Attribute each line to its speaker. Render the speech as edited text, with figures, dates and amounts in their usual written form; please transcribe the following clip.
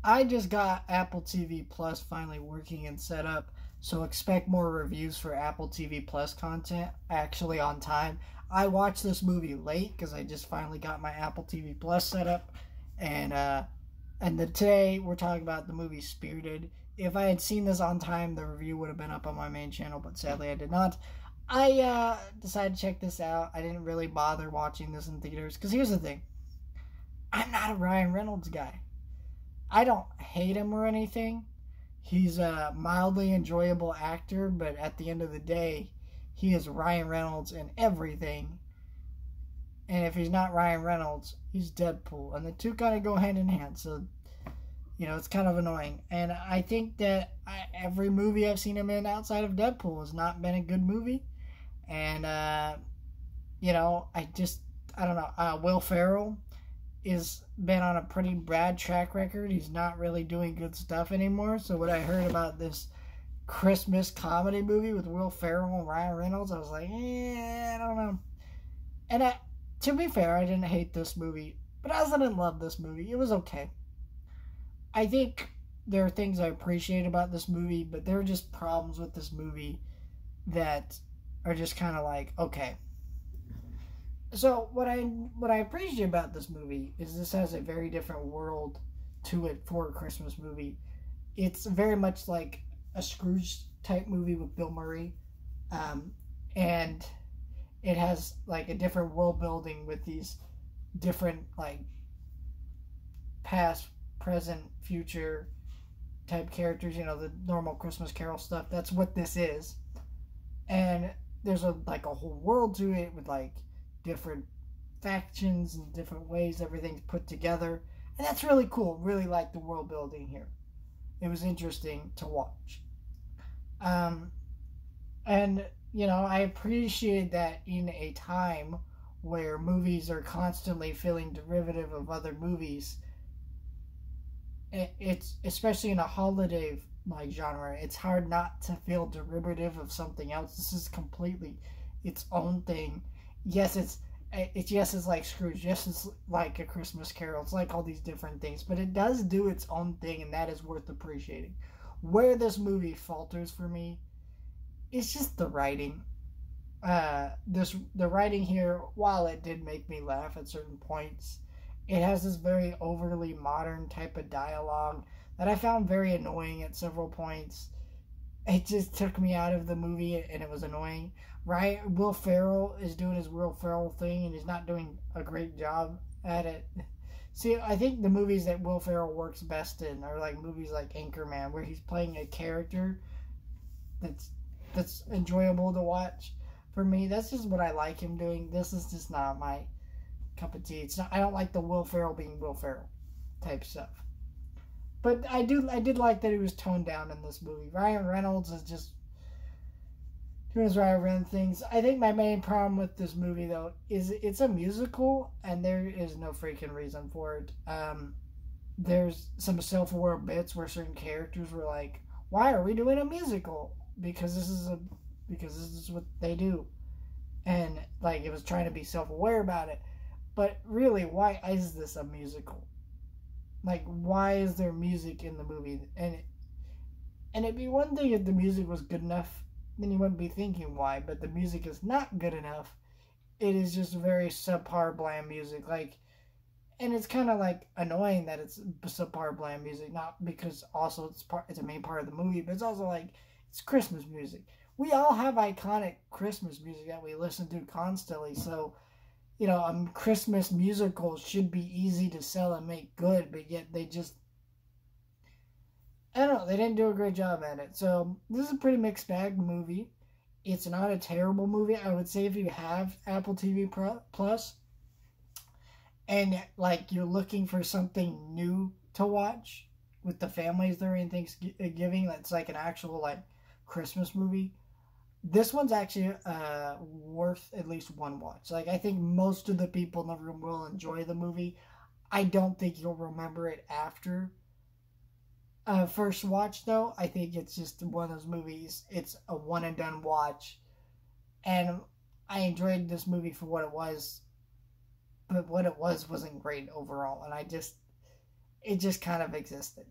Speaker 1: I just got Apple TV Plus finally working and set up, so expect more reviews for Apple TV Plus content actually on time. I watched this movie late because I just finally got my Apple TV Plus set up, and today we're talking about the movie Spirited. If I had seen this on time, the review would have been up on my main channel, but sadly I did not. I decided to check this out. I didn't really bother watching this in theaters because here's the thing: I'm not a Ryan Reynolds guy. I don't hate him or anything. He's a mildly enjoyable actor, but at the end of the day, he is Ryan Reynolds in everything. And if he's not Ryan Reynolds, he's Deadpool. And the two kind of go hand in hand. So, it's kind of annoying. And I think that every movie I've seen him in outside of Deadpool has not been a good movie. And, I don't know. Will Ferrell is been on a pretty bad track record. He's not really doing good stuff anymore. So when I heard about this Christmas comedy movie with Will Ferrell and Ryan Reynolds, I was like, I don't know. And to be fair, I didn't hate this movie, but I also didn't love this movie. It was okay. I think there are things I appreciate about this movie, but there are just problems with this movie that are just kind of like, okay. So what I appreciate about this movie is this has a very different world to it for a Christmas movie. It's very much like a Scrooge type movie with Bill Murray, and it has like a different world building with these different like past, present, future type characters. The normal Christmas Carol stuff. That's what this is, and there's a whole world to it with like different factions and different ways everything's put together, and that's really cool. Really like the world building here. It was interesting to watch, and I appreciate that in a time where movies are constantly feeling derivative of other movies. It's especially in a holiday like genre, it's hard not to feel derivative of something else. This is completely its own thing. Yes, it's like Scrooge. Yes, it's like A Christmas Carol. It's like all these different things, but it does do its own thing, and that is worth appreciating. Where this movie falters for me, it's just the writing. The writing here, while it did make me laugh at certain points, it has this very overly modern type of dialogue that I found very annoying at several points. It just took me out of the movie, and it was annoying. Right? Will Ferrell is doing his Will Ferrell thing, and he's not doing a great job at it. See, I think the movies that Will Ferrell works best in are like movies like Anchorman, where he's playing a character that's enjoyable to watch. For me, that's just what I like him doing. This is just not my cup of tea. It's not. I don't like the Will Ferrell being Will Ferrell type stuff. But I did like that he was toned down in this movie. Ryan Reynolds is just doing his Ryan Reynolds things. I think my main problem with this movie, though, is it's a musical, and there is no freaking reason for it. There's some self-aware bits where certain characters were like, "Why are we doing a musical?" Because this is what they do, and like it was trying to be self-aware about it. But really, why is this a musical? Like, why is there music in the movie? And it'd be one thing if the music was good enough, then you wouldn't be thinking why. But the music is not good enough. It is just very subpar, bland music. And it's kind of like annoying that it's subpar, bland music. Not because also it's a main part of the movie, but it's also like it's Christmas music. We all have iconic Christmas music that we listen to constantly. So Christmas musicals should be easy to sell and make good, but yet they just, I don't know, they didn't do a great job at it. So this is a pretty mixed bag movie. It's not a terrible movie. I would say if you have Apple TV Plus and like you're looking for something new to watch with the families during Thanksgiving, that's like an actual like Christmas movie, this one's actually worth at least one watch. Like, I think most of the people in the room will enjoy the movie. I don't think you'll remember it after first watch, though. I think it's just one of those movies. It's a one and done watch. And I enjoyed this movie for what it was. But what it was wasn't great overall. And it just kind of existed.